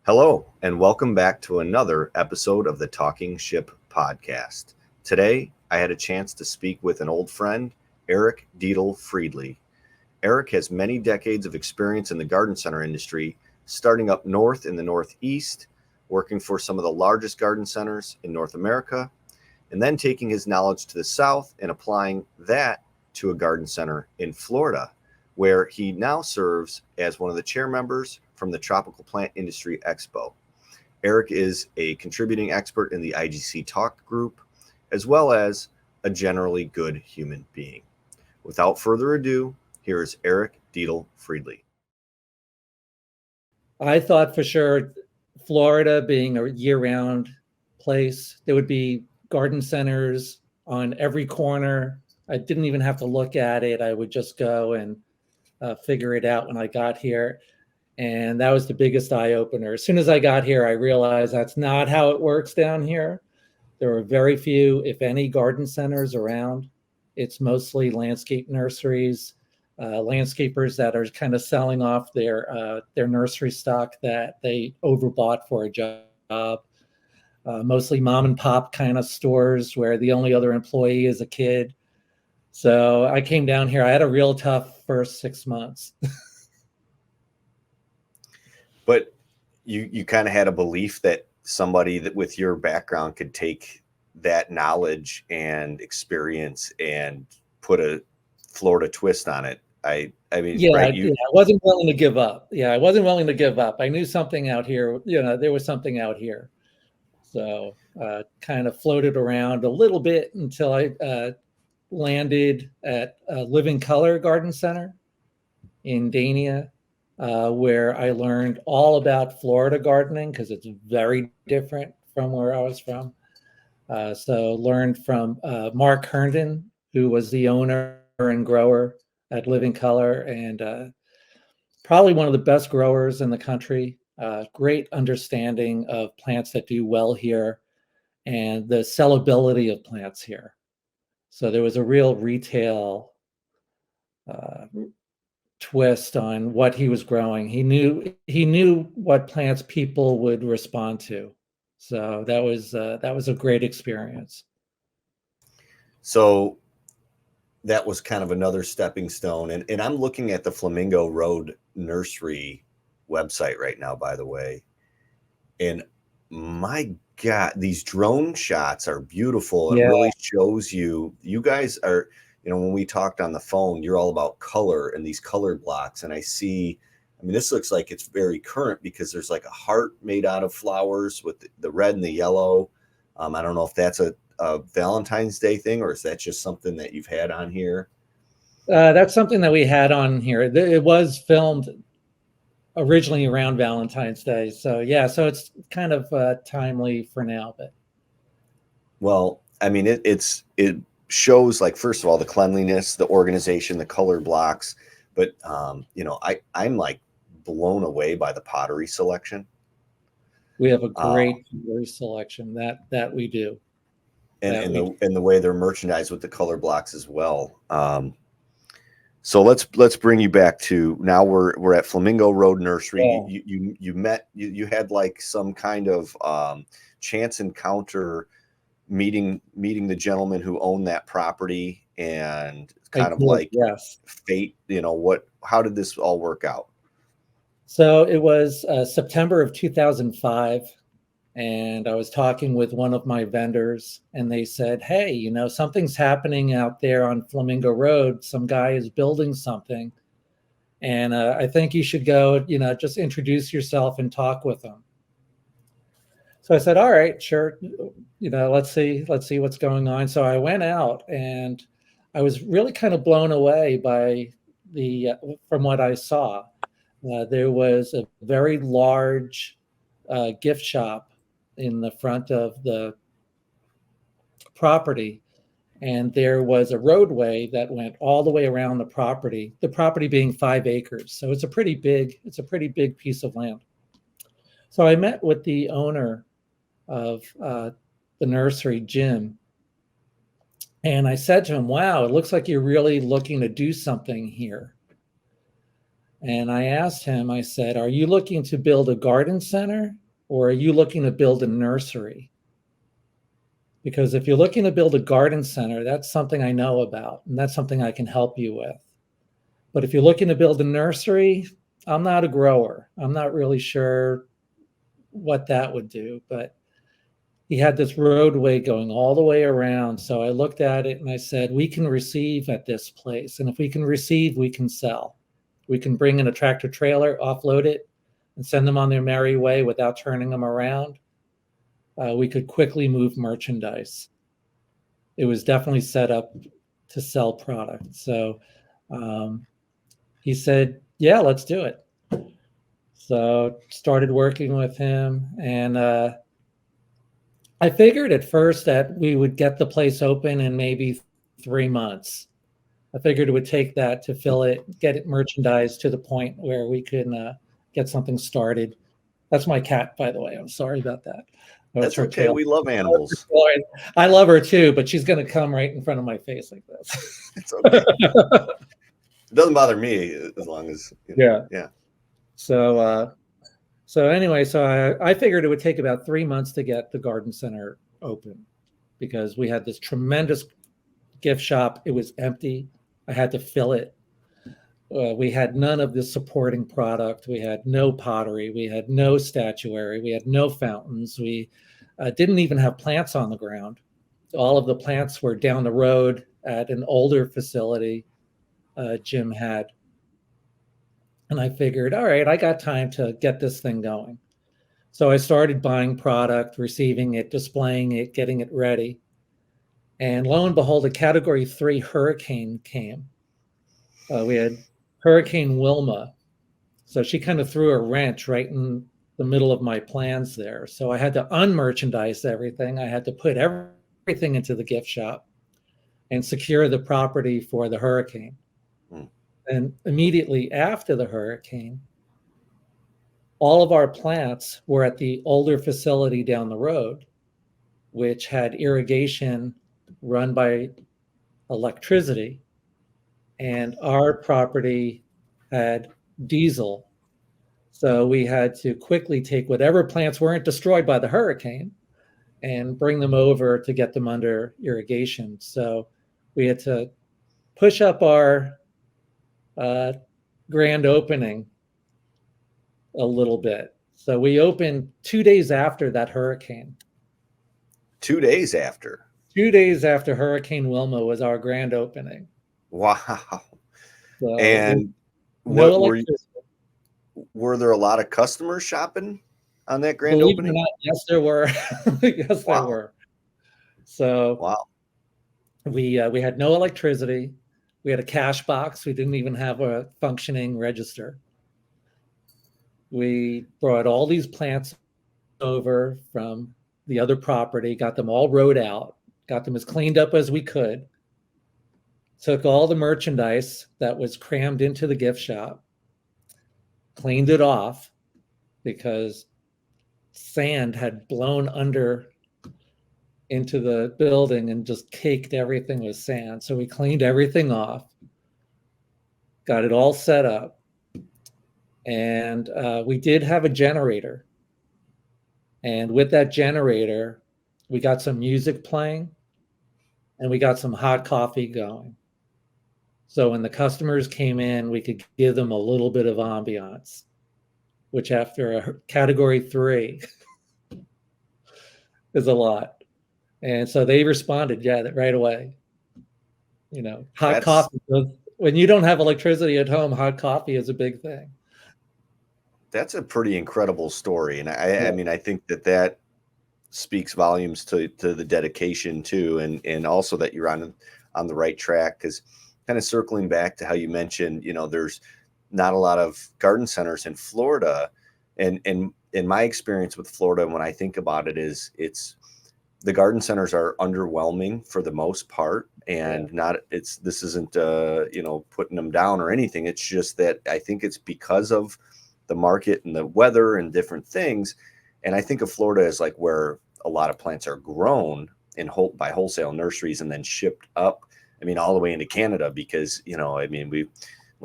Hello, and welcome back to another episode of the Talking Ship podcast. Today, I had a chance to speak with an old friend, Eric Diedle-Friedly. Eric has many decades of experience in the garden center industry, starting up north in the Northeast, working for some of the largest garden centers in North America, and then taking his knowledge to the South and applying that to a garden center in Florida, where he now serves as one of the chair members from the Tropical Plant Industry Expo. Eric is a contributing expert in the IGC Talk group, as well as a generally good human being. Without further ado, here is Eric Diedle-Friedly. I thought for sure Florida being a year-round place, there would be garden centers on every corner. I didn't even have to look at it. I would just go and figure it out when I got here. And that was the biggest eye-opener. As soon as I got here, I realized that's not how it works down here. There are very few, if any, garden centers around. It's mostly landscape nurseries, landscapers that are kind of selling off their nursery stock that they overbought for a job. Mostly mom and pop kind of stores where the only other employee is a kid. So I came down here. I had a real tough first 6 months. But you kind of had a belief that somebody that with your background could take that knowledge and experience and put a Florida twist on it. I mean, Yeah, right? I wasn't willing to give up. I wasn't willing to give up. I knew something out here, there was something out here. So kind of floated around a little bit until I landed at Living Color Garden Center in Dania, where I learned all about Florida gardening because it's very different from where I was from. So learned from Mark Herndon, who was the owner and grower at Living Color, and probably one of the best growers in the country. Great understanding of plants that do well here and the sellability of plants here. So there was a real retail twist on what he was growing. He knew what plants people would respond to. So that was a great experience. So that was kind of another stepping stone. And I'm looking at the Flamingo Road Nursery website right now, by the way. And my God, these drone shots are beautiful. It really shows you guys are, when we talked on the phone, you're all about color and these color blocks. And I mean, this looks like it's very current because there's like a heart made out of flowers with the red and the yellow. I don't know if that's a Valentine's Day thing, or is that just something that you've had on here? That's something that we had on here. It was filmed originally around Valentine's Day. So so it's kind of timely for now. But well, I mean, it shows, like, first of all, the cleanliness, the organization, the color blocks. But I'm like blown away by the pottery selection. We have a great pottery selection that we do. And the way they're merchandised with the color blocks as well. So let's bring you back to now. We're at Flamingo Road Nursery. Yeah. You had like some kind of chance encounter meeting the gentleman who owned that property, and kind of like fate. How did this all work out? So it was September of 2005. And I was talking with one of my vendors, and they said, hey, something's happening out there on Flamingo Road. Some guy is building something. And I think you should go, just introduce yourself and talk with him. So I said, all right, sure. Let's see what's going on. So I went out, and I was really kind of blown away by from what I saw. There was a very large gift shop in the front of the property, and there was a roadway that went all the way around the property being 5 acres. So it's a pretty big piece of land. So I met with the owner of the nursery, Jim, and I said to him, wow, it looks like you're really looking to do something here. And I asked him, I said, are you looking to build a garden center or are you looking to build a nursery? Because if you're looking to build a garden center, that's something I know about, and that's something I can help you with. But if you're looking to build a nursery, I'm not a grower. I'm not really sure what that would do, but he had this roadway going all the way around. So I looked at it and I said, we can receive at this place. And if we can receive, we can sell. We can bring in a tractor trailer, offload it, and send them on their merry way without turning them around. We could quickly move merchandise. It was definitely set up to sell product. So he said, yeah, let's do it. So started working with him. And I figured at first that we would get the place open in maybe 3 months. I figured it would take that to fill it, get it merchandised to the point where we can get something started. That's my cat, by the way. I'm sorry about that. That's her okay. Tail. We love animals. I love her too, but she's going to come right in front of my face like this. It's okay. It doesn't bother me as long as yeah. So anyway, so I figured it would take about 3 months to get the garden center open because we had this tremendous gift shop. It was empty. I had to fill it. We had none of the supporting product. We had no pottery. We had no statuary. We had no fountains. We didn't even have plants on the ground. All of the plants were down the road at an older facility Jim had. And I figured, all right, I got time to get this thing going. So I started buying product, receiving it, displaying it, getting it ready. And lo and behold, a Category 3 hurricane came. We had Hurricane Wilma. So she kind of threw a wrench right in the middle of my plans there. So I had to unmerchandise everything. I had to put everything into the gift shop and secure the property for the hurricane. And immediately after the hurricane, all of our plants were at the older facility down the road, which had irrigation run by electricity. And our property had diesel. So we had to quickly take whatever plants weren't destroyed by the hurricane and bring them over to get them under irrigation. So we had to push up our grand opening a little bit. So we opened 2 days after that hurricane. 2 days after? 2 days after Hurricane Wilma was our grand opening. Wow. So and were there a lot of customers shopping on that grand opening? Believe it or not, yes, there were. Yes, there were. So wow. We had no electricity. We had a cash box. We didn't even have a functioning register. We brought all these plants over from the other property, got them all rode out, got them as cleaned up as we could, took all the merchandise that was crammed into the gift shop, cleaned it off because sand had blown under into the building and just caked everything with sand. So we cleaned everything off, got it all set up. And we did have a generator. And with that generator, we got some music playing and we got some hot coffee going. So when the customers came in, we could give them a little bit of ambiance, which after a Category 3 is a lot. And so they responded, right away. You know, hot coffee. When you don't have electricity at home, hot coffee is a big thing. That's a pretty incredible story. And I mean, I think that speaks volumes to the dedication too. And also that you're on the right track, because kind of circling back to how you mentioned, you know, there's not a lot of garden centers in Florida. And in my experience with Florida, when I think about it, it's the garden centers are underwhelming for the most part, and this isn't you know, putting them down or anything. It's just that I think it's because of the market and the weather and different things. And I think of Florida as like where a lot of plants are grown by wholesale nurseries and then shipped up. I mean, all the way into Canada, because, you know, I mean,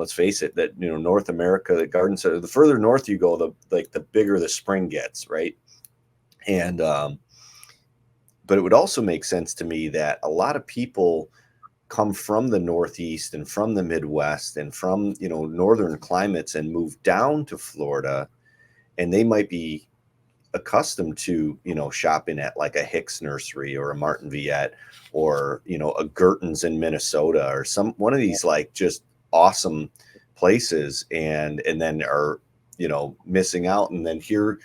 let's face it, that North America, the garden center, the further north you go, the bigger the spring gets, right? And but it would also make sense to me that a lot of people come from the Northeast and from the Midwest and from northern climates and move down to Florida, and they might be accustomed to shopping at like a Hicks nursery or a Martin Viette or a Gerton's in Minnesota or one of these like just awesome places, and then are missing out. And then here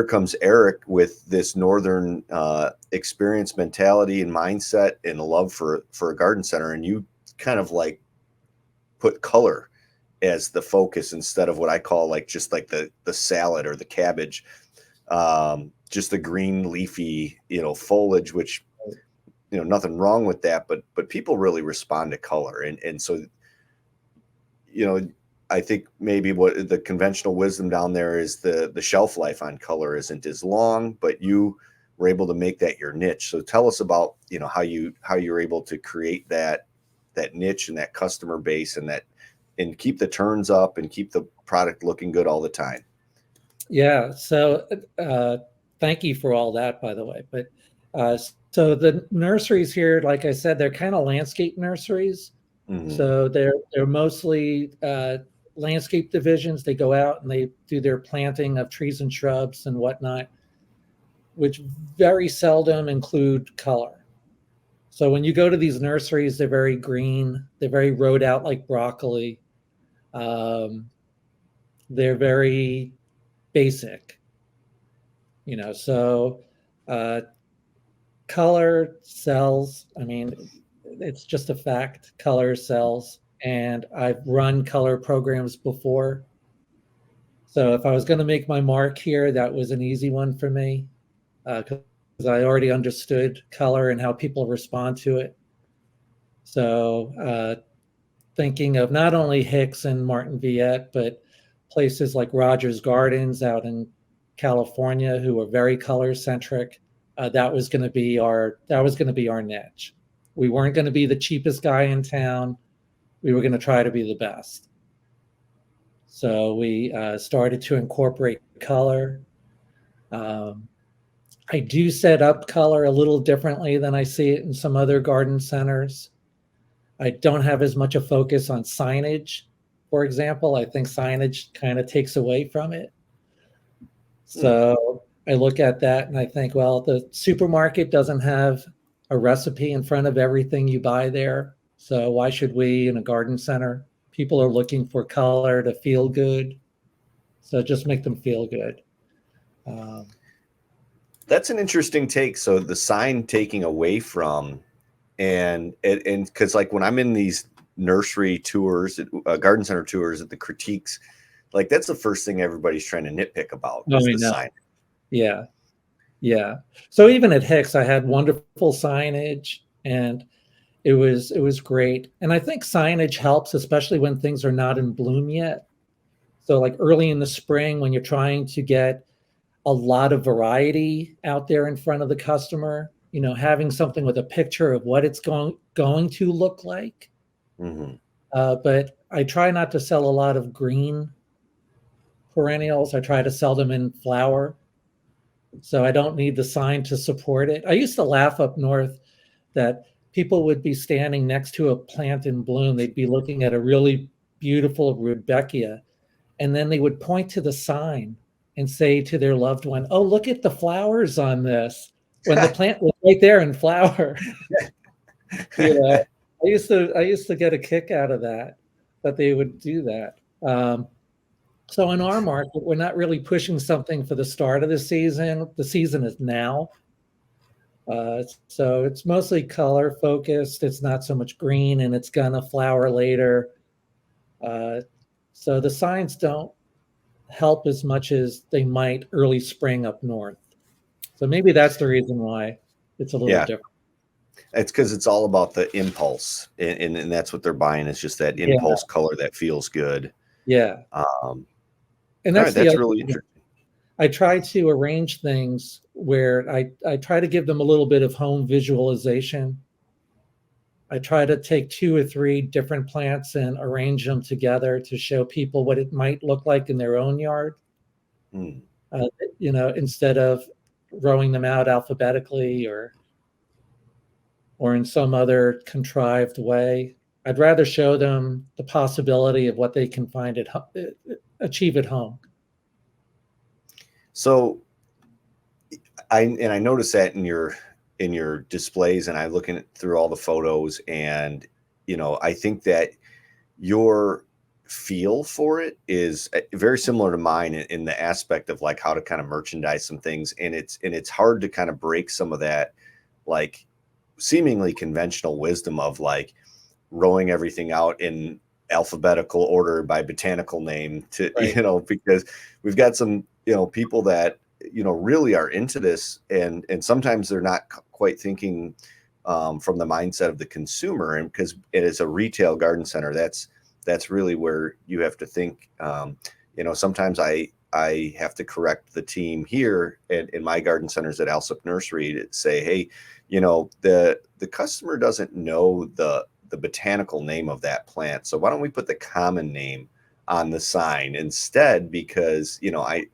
comes Eric with this northern experience, mentality and mindset and love for a garden center, and you kind of like put color as the focus instead of what I call like just like the salad or the cabbage, just the green leafy foliage, which nothing wrong with that, but people really respond to color, and so I think maybe what the conventional wisdom down there is the shelf life on color isn't as long, but you were able to make that your niche. So tell us about how you're able to create that niche and that customer base and keep the turns up and keep the product looking good all the time. Yeah. So thank you for all that, by the way. But so the nurseries here, like I said, they're kind of landscape nurseries. Mm-hmm. So they're mostly landscape divisions. They go out and they do their planting of trees and shrubs and whatnot, which very seldom include color. So when you go to these nurseries, they're very green. They're very rowed out like broccoli. They're very basic, so color sells. I mean, it's just a fact. Color sells. And I've run color programs before. So if I was going to make my mark here, that was an easy one for me because I already understood color and how people respond to it. So thinking of not only Hicks and Martin Viette, but places like Rogers Gardens out in California, who are very color centric. That was going to be our niche. We weren't going to be the cheapest guy in town. We were going to try to be the best. So we started to incorporate color. I do set up color a little differently than I see it in some other garden centers. I don't have as much a focus on signage, for example. I think signage kind of takes away from it. So I look at that and I think, well, the supermarket doesn't have a recipe in front of everything you buy there. So why should we in a garden center? People are looking for color to feel good. So just make them feel good. That's an interesting take. So the sign taking away from, and because like when I'm in these nursery tours, garden center tours at the critiques, like that's the first thing everybody's trying to nitpick about is the sign. Yeah. Yeah. So even at Hicks, I had wonderful signage and it was great. And I think signage helps, especially when things are not in bloom yet. So like early in the spring, when you're trying to get a lot of variety out there in front of the customer, having something with a picture of what it's going to look like. Mm-hmm. But I try not to sell a lot of green perennials. I try to sell them in flower. So I don't need the sign to support it. I used to laugh up north that people would be standing next to a plant in bloom. They'd be looking at a really beautiful rudbeckia, and then they would point to the sign and say to their loved one, "Oh, look at the flowers on this," when the plant was right there in flower. I used to get a kick out of that they would do that. So in our market, we're not really pushing something for the start of the season. The season is now. So it's mostly color focused. It's not so much green, and it's gonna flower later. So the signs don't help as much as they might early spring up north. So maybe that's the reason why it's a little different. It's because it's all about the impulse, and that's what they're buying. It's just that impulse color that feels good. Yeah. And that's really interesting. I try to arrange things where I try to give them a little bit of home visualization. I try to take 2 or 3 different plants and arrange them together to show people what it might look like in their own yard. Mm. Uh, instead of rowing them out alphabetically or in some other contrived way. I'd rather show them the possibility of what they can achieve at home. So I noticed that in your displays, and I looking through all the photos, and I think that your feel for it is very similar to mine in the aspect of like how to kind of merchandise some things, and it's hard to kind of break some of that like seemingly conventional wisdom of like rowing everything out in alphabetical order by botanical name to Right. because we've got some people that really are into this, and sometimes they're not quite thinking from the mindset of the consumer, and because it is a retail garden center, that's really where you have to think. Sometimes I have to correct the team here in my garden centers at Alsip Nursery to say, hey, the customer doesn't know the botanical name of that plant, so why don't we put the common name on the sign instead? Because I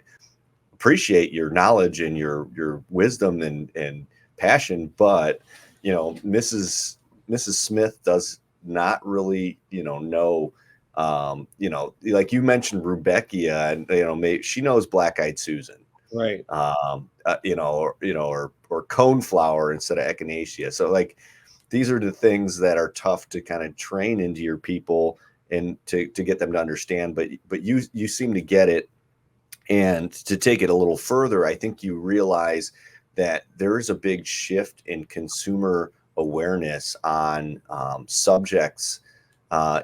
appreciate your knowledge and your wisdom and passion, but Mrs. Smith does not really know like you mentioned Rudbeckia, and maybe she knows black-eyed Susan, Right. or coneflower instead of echinacea. So like these are the things that are tough to kind of train into your people and to get them to understand, but you seem to get it. And to take it a little further, I think you realize that there is a big shift in consumer awareness on subjects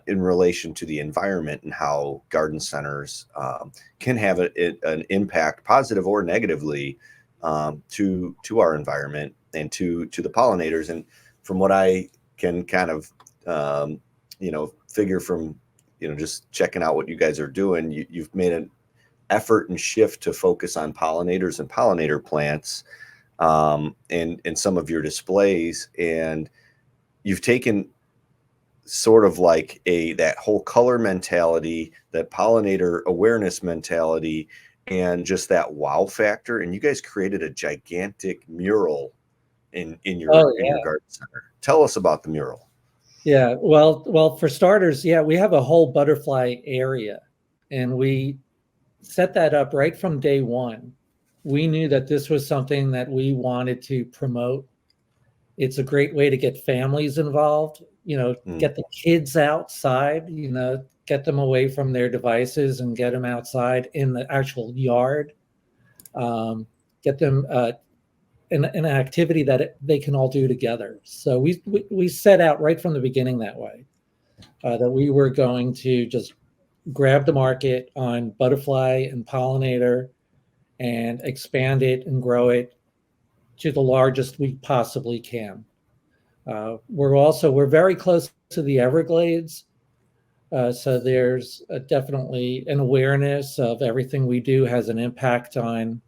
in relation to the environment and how garden centers can have an impact, positive or negatively, to our environment and to the pollinators. And from what I can kind of figure from just checking out what you guys are doing, you've made an effort and shift to focus on pollinators and pollinator plants in some of your displays, and you've taken sort of like that whole color mentality, that pollinator awareness mentality, and just that wow factor, and you guys created a gigantic mural in your garden center. Tell us about the mural. Yeah, well, for starters, yeah, we have a whole butterfly area, and we set that up right from day one. We knew that this was something that we wanted to promote. It's a great way to get families involved, get the kids outside, get them away from their devices and get them outside in the actual yard, get them in an activity that they can all do together. So we set out right from the beginning that way, that we were going to just grab the market on butterfly and pollinator and expand it and grow it to the largest we possibly can. We're very close to the Everglades, so there's definitely an awareness of everything we do has an impact on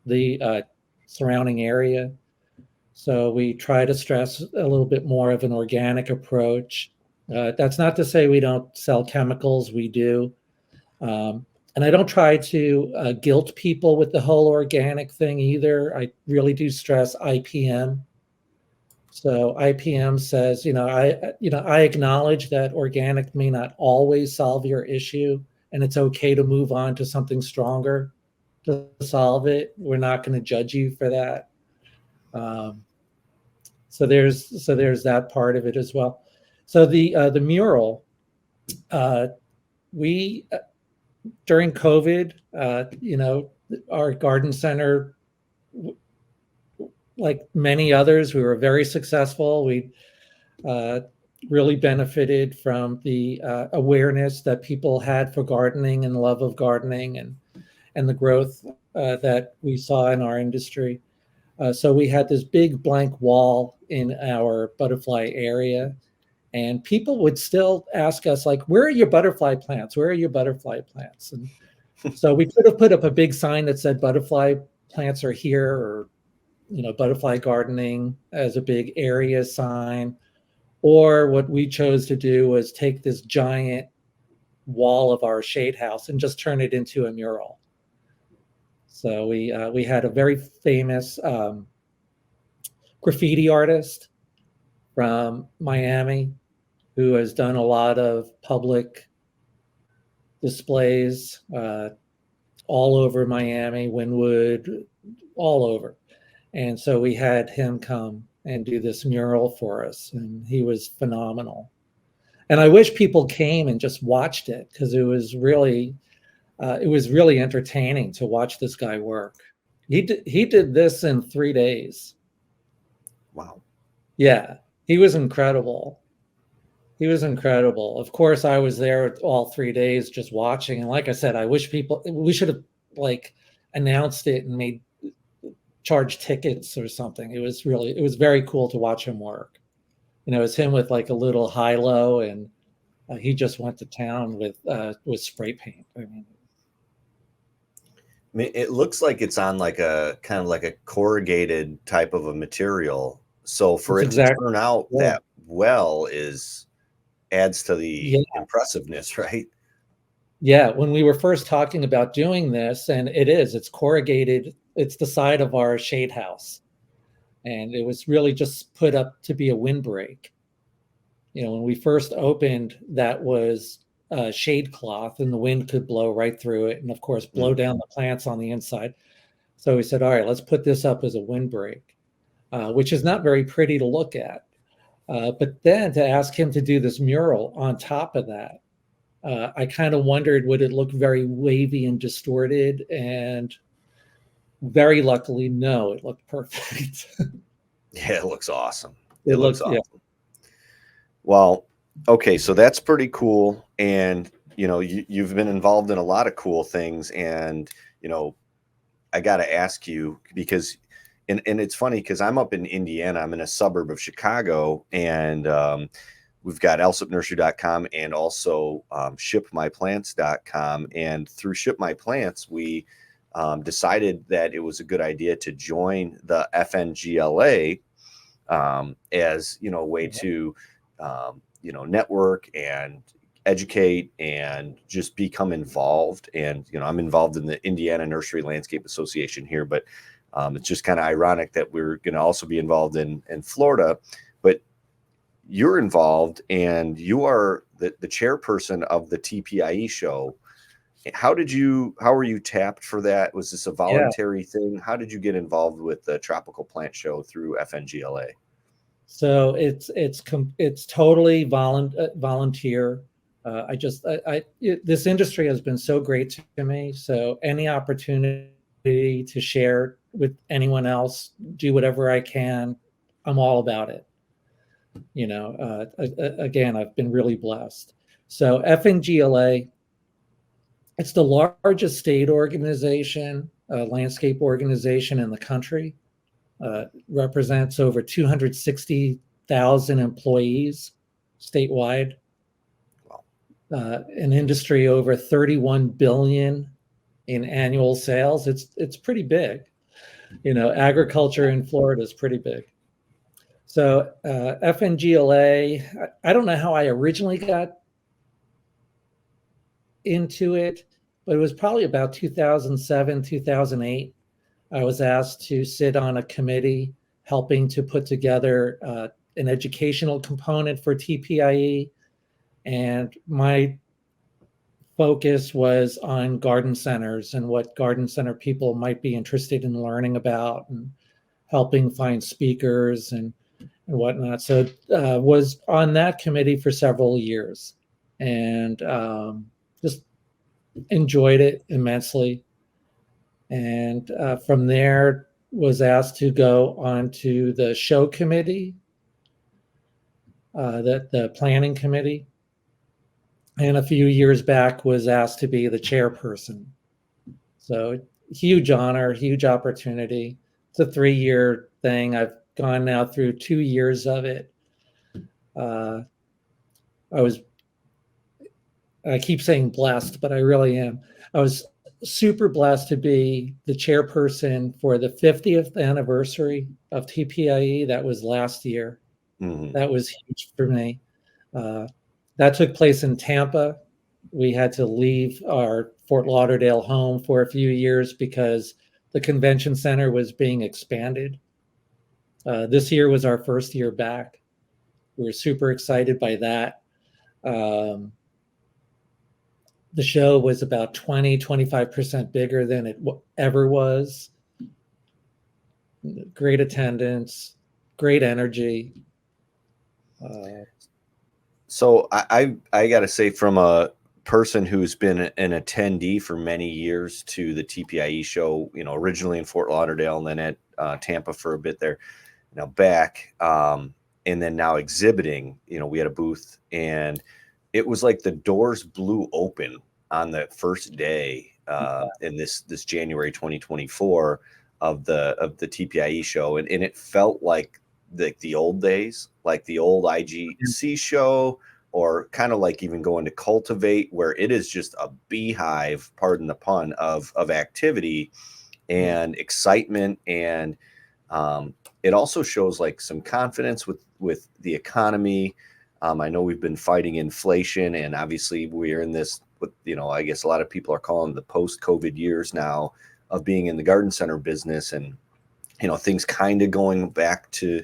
the surrounding area. So we try to stress a little bit more of an organic approach. That's not to say we don't sell chemicals, we do. And I don't try to guilt people with the whole organic thing either. I really do stress IPM. So IPM says, I acknowledge that organic may not always solve your issue, and it's okay to move on to something stronger to solve it. We're not going to judge you for that. So there's that part of it as well. So the mural, we during COVID, our garden center, like many others, we were very successful. We really benefited from the awareness that people had for gardening and love of gardening and the growth that we saw in our industry. So we had this big blank wall in our butterfly area, and people would still ask us, like, where are your butterfly plants? Where are your butterfly plants? And so we could have put up a big sign that said butterfly plants are here, or butterfly gardening as a big area sign, Or what we chose to do was take this giant wall of our shade house and just turn it into a mural. So we had a very famous graffiti artist from Miami who has done a lot of public displays all over Miami, Wynwood, all over. And so we had him come and do this mural for us, and he was phenomenal. And I wish people came and just watched it, because it was really entertaining to watch this guy work. He did this in 3 days. Wow. Yeah, he was incredible. He was incredible. Of course, I was there all 3 days just watching. And like I said, I wish we should have like announced it and made charge tickets or something. It was very cool to watch him work. You know, it's him with like a little high-low, and he just went to town with spray paint. I mean, it looks like it's on like a kind of like a corrugated type of a material. So for it to turn out that well adds to the impressiveness, right? Yeah, when we were first talking about doing this, and it's corrugated. It's the side of our shade house. And it was really just put up to be a windbreak. You know, when we first opened, that was shade cloth, and the wind could blow right through it, and of course blow down the plants on the inside. So we said, all right, let's put this up as a windbreak, which is not very pretty to look at. But then to ask him to do this mural on top of that, I kind of wondered, would it look very wavy and distorted? And very luckily, no, it looked perfect. Yeah, it looks awesome. It looks awesome. Yeah. Well, okay, so that's pretty cool. And, you know, you've been involved in a lot of cool things. And, you know, I got to ask you, because, and it's funny because I'm up in Indiana. I'm in a suburb of Chicago, and we've got elsipnursery.com and also shipmyplants.com. And through Ship My Plants, we decided that it was a good idea to join the FNGLA as, you know, a way to, you know, network and educate and just become involved. And, you know, I'm involved in the Indiana Nursery Landscape Association here, but it's just kind of ironic that we're going to also be involved in Florida. But you're involved, and you are the chairperson of the TPIE show. How were you tapped for that? Was this a voluntary thing? How did you get involved with the Tropical Plant Show through FNGLA? So it's totally volunteer. This industry has been so great to me. So any opportunity to share with anyone else, do whatever I can, I'm all about it. You know, again, I've been really blessed. So FNGLA, it's the largest state organization, landscape organization in the country. Represents over 260,000 employees statewide. An industry over 31 billion in annual sales. It's pretty big. You know, agriculture in Florida is pretty big. So FNGLA, I don't know how I originally got into it, but it was probably about 2007, 2008. I was asked to sit on a committee helping to put together an educational component for TPIE. And my focus was on garden centers and what garden center people might be interested in learning about, and helping find speakers and whatnot. So was on that committee for several years, and just enjoyed it immensely. And from there was asked to go on to the show committee, the planning committee. And a few years back was asked to be the chairperson. So huge honor, huge opportunity. It's a 3-year thing. I've gone now through 2 years of it. I keep saying blessed, but I really am. I was super blessed to be the chairperson for the 50th anniversary of TPIE. That was last year. Mhm. That was huge for me. Uh, that took place in Tampa. We had to leave our Fort Lauderdale home for a few years because the convention center was being expanded. This year was our first year back. We were super excited by that. Um, the show was about 25% bigger than it ever was. Great attendance, great energy. Uh, So I got to say, from a person who's been an attendee for many years to the TPIE show, originally in Fort Lauderdale and then at Tampa for a bit there, now back, and then now exhibiting, we had a booth, and it was like the doors blew open on the first day in this January 2024 of the TPIE show, and it felt like the old days, like the old IGC show, or kind of like even going to Cultivate, where it is just a beehive, pardon the pun, of activity and excitement, and it also shows like some confidence with the economy. I know we've been fighting inflation, and obviously we're in this, I guess a lot of people are calling the post-COVID years now of being in the garden center business, and things kind of going back to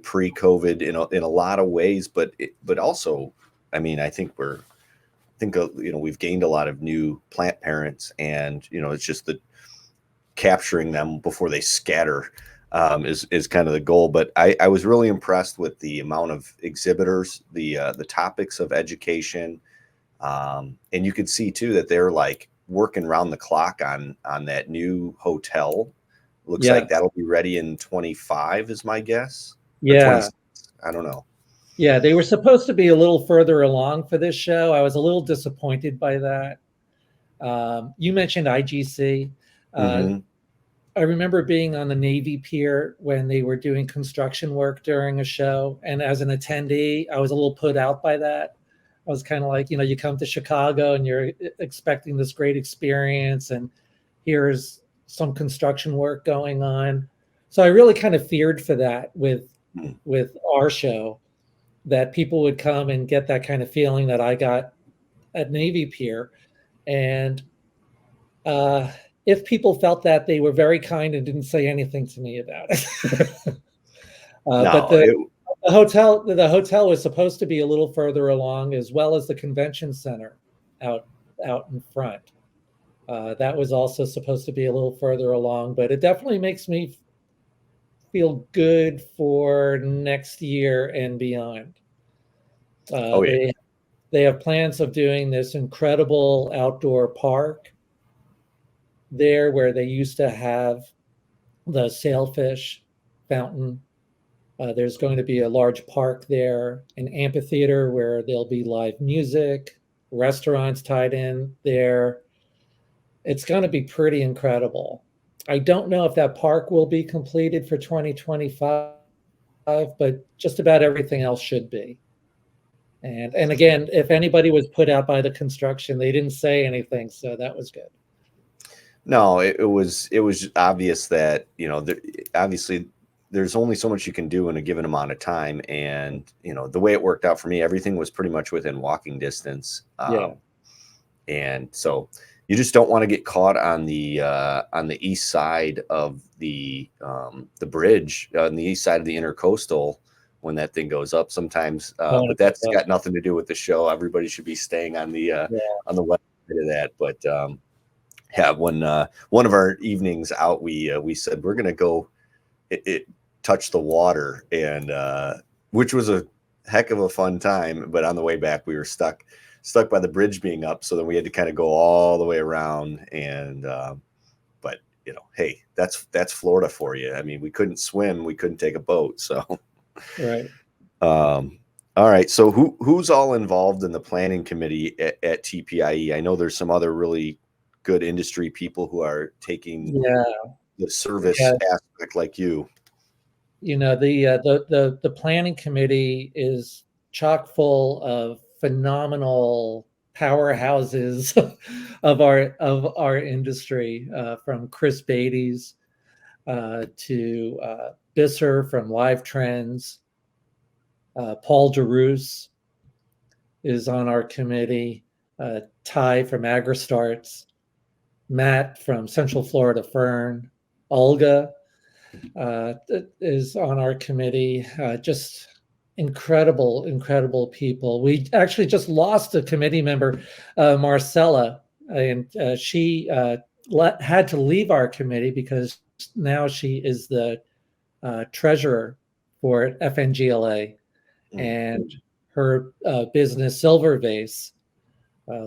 pre-COVID in a lot of ways, but also, I mean, I think we've gained a lot of new plant parents, and it's just the capturing them before they scatter is kind of the goal. But I was really impressed with the amount of exhibitors, the topics of education, and you could see too that they're like working around the clock on that new hotel. Looks yeah, like that'll be ready in 25 is my guess, or yeah, 26. I don't know. yeah. They were supposed to be a little further along for this show. I was a little disappointed by that. You mentioned IGC. Uh, Hmm. I remember being on the Navy Pier when they were doing construction work during a show. And as an attendee, I was a little put out by that. I was kind of like, you come to Chicago and you're expecting this great experience, and here's some construction work going on. So I really kind of feared for that with our show, that people would come and get that kind of feeling that I got at Navy Pier. And if people felt that, they were very kind and didn't say anything to me about it. But No, the hotel was supposed to be a little further along, as well as the convention center out out in front. That was also supposed to be a little further along, but it definitely makes me feel good for next year and beyond. oh yeah, They have plans of doing this incredible outdoor park there, where they used to have the sailfish fountain. There's going to be a large park there, an amphitheater where there'll be live music, restaurants tied in there. It's going to be pretty incredible. I don't know if that park will be completed for 2025, but just about everything else should be. And again, if anybody was put out by the construction, they didn't say anything, so that was good. no, it was obvious that obviously there's only so much you can do in a given amount of time, and the way it worked out for me, everything was pretty much within walking distance, Yeah. and so you just don't want to get caught on the east side of the bridge, on the east side of the intercoastal when that thing goes up sometimes, Oh, but that's got nothing to do with the show. Everybody should be staying yeah. on the west side of that. But yeah, when one of our evenings out, we said we're gonna go touch the water, and which was a heck of a fun time. But on the way back, we were stuck by the bridge being up, so then we had to kind of go all the way around. And but hey, that's Florida for you. I mean, we couldn't swim, we couldn't take a boat, so Right. all right. So who's all involved in the planning committee at TPIE? I know there's some other really good industry people who are taking Yeah. the service Yeah. aspect like you. The planning committee is chock full of phenomenal powerhouses of our industry, from Chris Beatty's to Bisser from Live Trends. Paul DeRoos is on our committee. Ty from AgriStarts, Matt from Central Florida Fern, Olga is on our committee. Just incredible people. We actually just lost a committee member, Marcella, and she had to leave our committee because now she is the treasurer for FNGLA, and her business Silver Vase.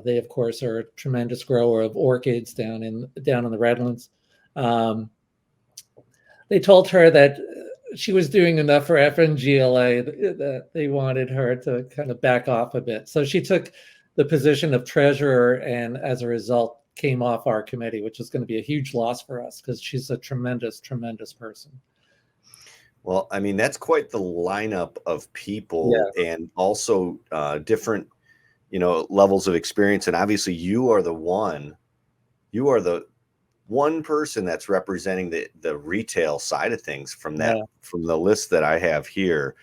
They, of course, are a tremendous grower of orchids down in the Redlands. They told her that she was doing enough for FNGLA, that they wanted her to kind of back off a bit. So she took the position of treasurer, and as a result, came off our committee, which is going to be a huge loss for us because she's a tremendous person. Well, I mean, that's quite the lineup of people, and also different, levels of experience. And obviously you are the one person that's representing the retail side of things from the list that I have here.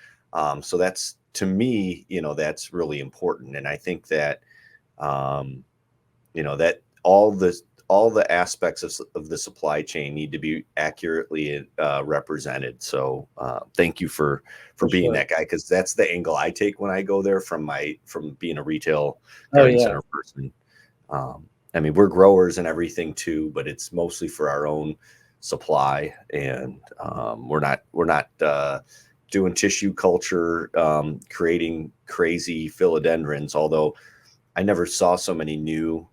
So that's, to me, that's really important. And I think that, that all the aspects of the supply chain need to be accurately represented. So thank you for being that guy, because that's the angle I take when I go there from being a retail garden center person. I mean, we're growers and everything too, but it's mostly for our own supply, and we're not doing tissue culture, creating crazy philodendrons. Although I never saw so many new,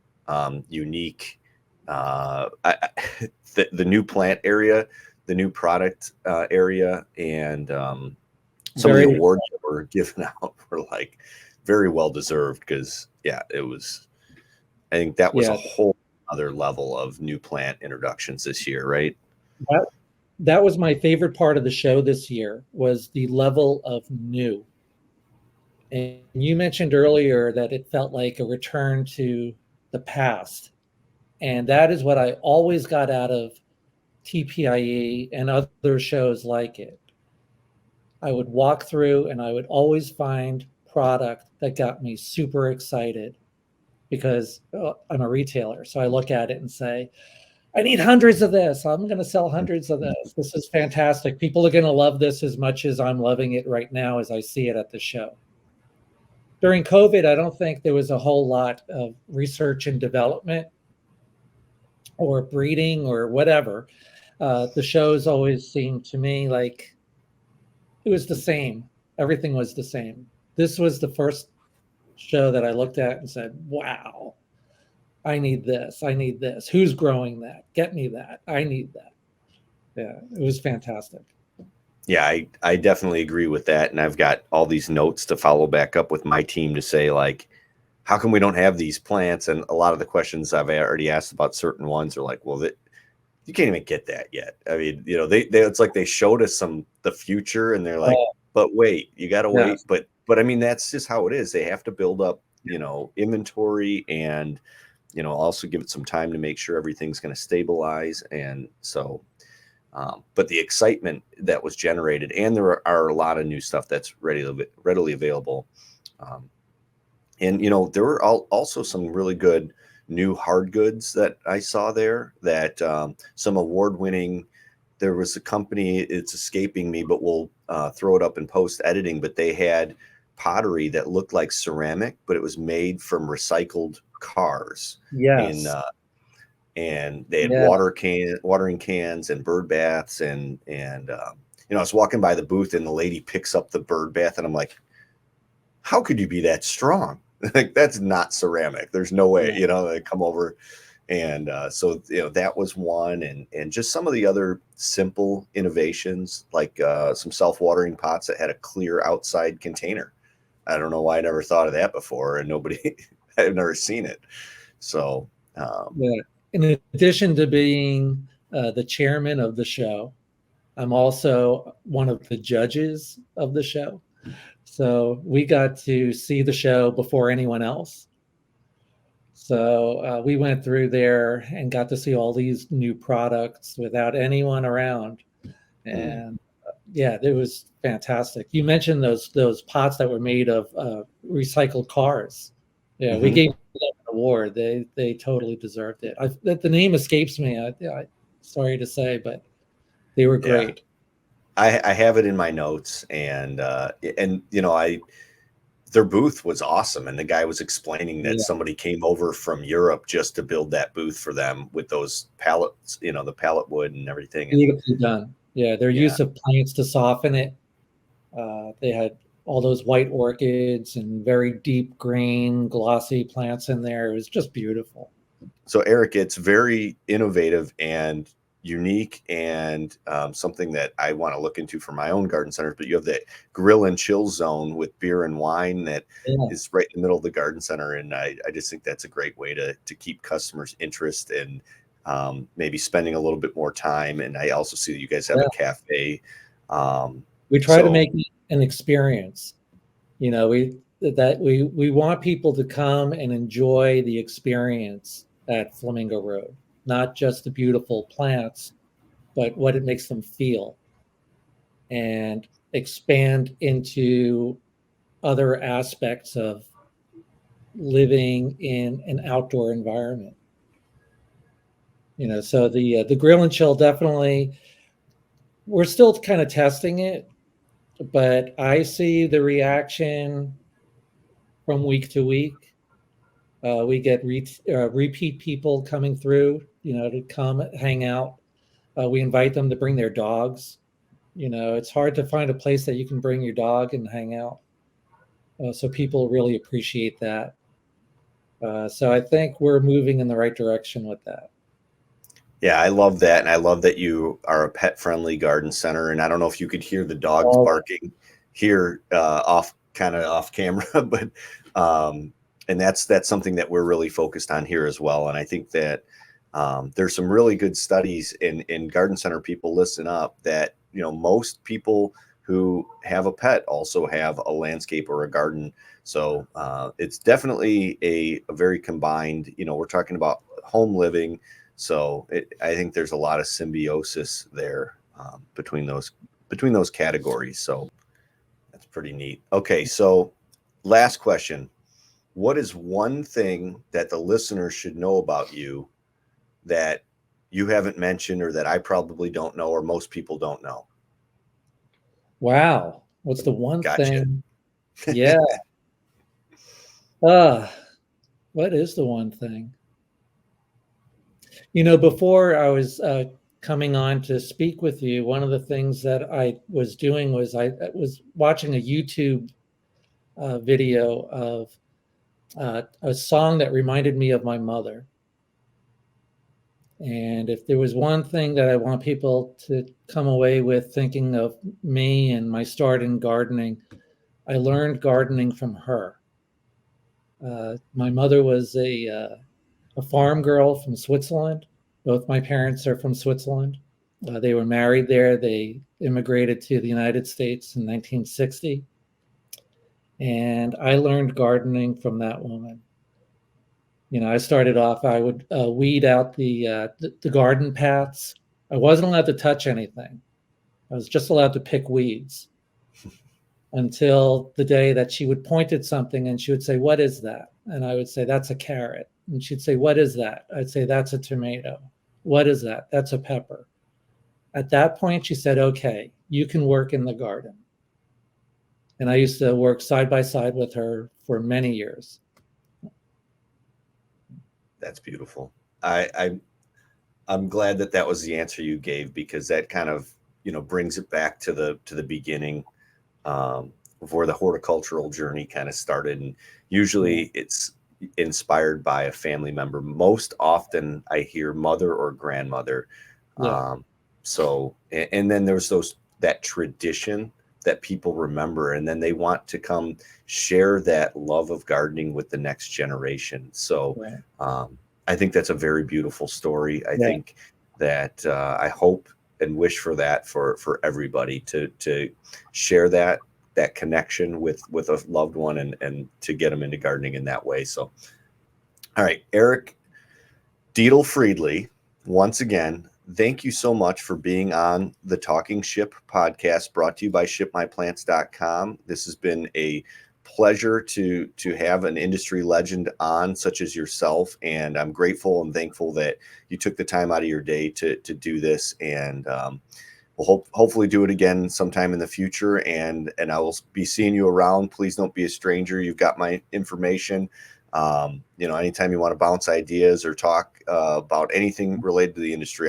unique, the new plant area, the new product area, and some of the awards that were given out were like very well deserved, because it was. I think that was a whole other level of new plant introductions this year, right? That was my favorite part of the show this year, was the level of new. And you mentioned earlier that it felt like a return to the past. And that is what I always got out of TPIE and other shows like it. I would walk through and I would always find product that got me super excited, because I'm a retailer. So I look at it and say, I need hundreds of this. I'm going to sell hundreds of this. This is fantastic. People are going to love this as much as I'm loving it right now as I see it at the show. During COVID, I don't think there was a whole lot of research and development or breeding or whatever. The shows always seemed to me like it was the same. Everything was the same. This was the first show that I looked at and said, wow, I need this. I need this. Who's growing that? Get me that. I need that. Yeah, it was fantastic. Yeah, I definitely agree with that. And I've got all these notes to follow back up with my team to say, like, how come we don't have these plants? And a lot of the questions I've already asked about certain ones are like, well, you can't even get that yet. I mean, it's like they showed us the future, and they're like, but wait, you got to wait. But I mean, that's just how it is. They have to build up, inventory, and, also give it some time to make sure everything's going to stabilize. And so, but the excitement that was generated, and there are a lot of new stuff that's readily available. And, there were also some really good new hard goods that I saw there, that some award-winning. There was a company, it's escaping me, but we'll throw it up in post editing, but they had pottery that looked like ceramic, but it was made from recycled cars. Yes. And they had watering cans and bird baths, and I was walking by the booth, and the lady picks up the bird bath, and I'm like, how could you be that strong? Like, that's not ceramic. There's no way. They come over. And so that was one, and just some of the other simple innovations, like some self-watering pots that had a clear outside container. I don't know why I never thought of that before, and I've never seen it. So in addition to being the chairman of the show, I'm also one of the judges of the show. So we got to see the show before anyone else. So we went through there and got to see all these new products without anyone around. And yeah, it was fantastic. You mentioned those pots that were made of recycled cars. Yeah, we Hmm. gave them an award. They totally deserved it. The name escapes me. Sorry to say, but they were Yeah, great. I have it in my notes, and I their booth was awesome, and the guy was explaining that Yeah, somebody came over from Europe just to build that booth for them with those pallets, the pallet wood and everything, and beautifully done. Yeah, their yeah. use of plants to soften it. They had all those white orchids and very deep green, glossy plants in there. It was just beautiful. So Eric, it's very innovative and unique, and something that I want to look into for my own garden centers. But you have that grill and chill zone with beer and wine that Yeah, is right in the middle of the garden center, and I just think that's a great way to keep customers' interest and maybe spending a little bit more time. And I also see that you guys have yeah. a cafe. Um, We try to so make it an experience. We want people to come and enjoy the experience at Flamingo Road, not just the beautiful plants, but what it makes them feel, and expand into other aspects of living in an outdoor environment. So the grill and chill, definitely, we're still kind of testing it, but I see the reaction from week to week. We get repeat people coming through, to come hang out. We invite them to bring their dogs. It's hard to find a place that you can bring your dog and hang out. So people really appreciate that. So I think we're moving in the right direction with that. yeah, I love that, and I love that you are a pet-friendly garden center. And I don't know if you could hear the dogs Always. barking here, off kind of off camera, but and that's something that we're really focused on here as well. And I think that there's some really good studies in garden center people. Listen up, that most people who have a pet also have a landscape or a garden. So it's definitely a very combined. We're talking about home living, so I think there's a lot of symbiosis there, between those categories. So that's pretty neat. Okay, so last question: what is one thing that the listener should know about you that you haven't mentioned, or that I probably don't know, or most people don't know? Wow. What's the one Gotcha. thing? Yeah. Uh, what is the one thing? Before I was coming on to speak with you, one of the things that I was doing was I was watching a YouTube video of a song that reminded me of my mother. And if there was one thing that I want people to come away with thinking of me and my start in gardening, I learned gardening from her. My mother was a farm girl from Switzerland. Both my parents are from Switzerland. They were married there. They immigrated to the United States in 1960. And I learned gardening from that woman. I started off, I would weed out the garden paths. I wasn't allowed to touch anything. I was just allowed to pick weeds until the day that she would point at something and she would say, "What is that?" And I would say, "That's a carrot." And she'd say, "What is that?" I'd say, "That's a tomato." "What is that?" "That's a pepper." At that point, she said, "Okay, you can work in the garden." And I used to work side by side with her for many years. That's beautiful. I'm glad that that was the answer you gave, because that kind of brings it back to the beginning, of where the horticultural journey kind of started. And Yeah. usually it's inspired by a family member. Most often I hear mother or grandmother. Yeah. Um, and then there's that tradition that people remember, and then they want to come share that love of gardening with the next generation. So Right. I think that's a very beautiful story. I Yeah. think that I hope and wish for that for everybody to share that connection with a loved one, and to get them into gardening in that way. So, all right, Eric Diedle-Friedly, once again, thank you so much for being on the Talking Ship podcast, brought to you by shipmyplants.com. This has been a pleasure to have an industry legend on, such as yourself, and I'm grateful and thankful that you took the time out of your day to do this, and we'll hopefully do it again sometime in the future, and I will be seeing you around. Please don't be a stranger. You've got my information. Anytime you want to bounce ideas or talk about anything related to the industry,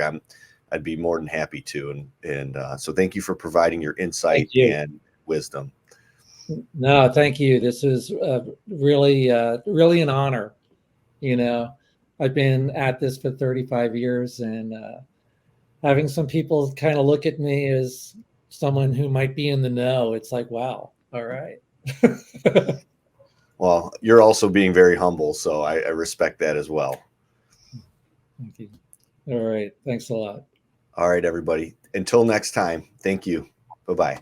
I'd be more than happy to. And so thank you for providing your insight and wisdom. No, thank you. This is really an honor. I've been at this for 35 years, and having some people kind of look at me as someone who might be in the know, it's like, wow, all right. Well, you're also being very humble, so I respect that as well. Thank you. All right. Thanks a lot. All right, everybody. Until next time, thank you. Bye-bye.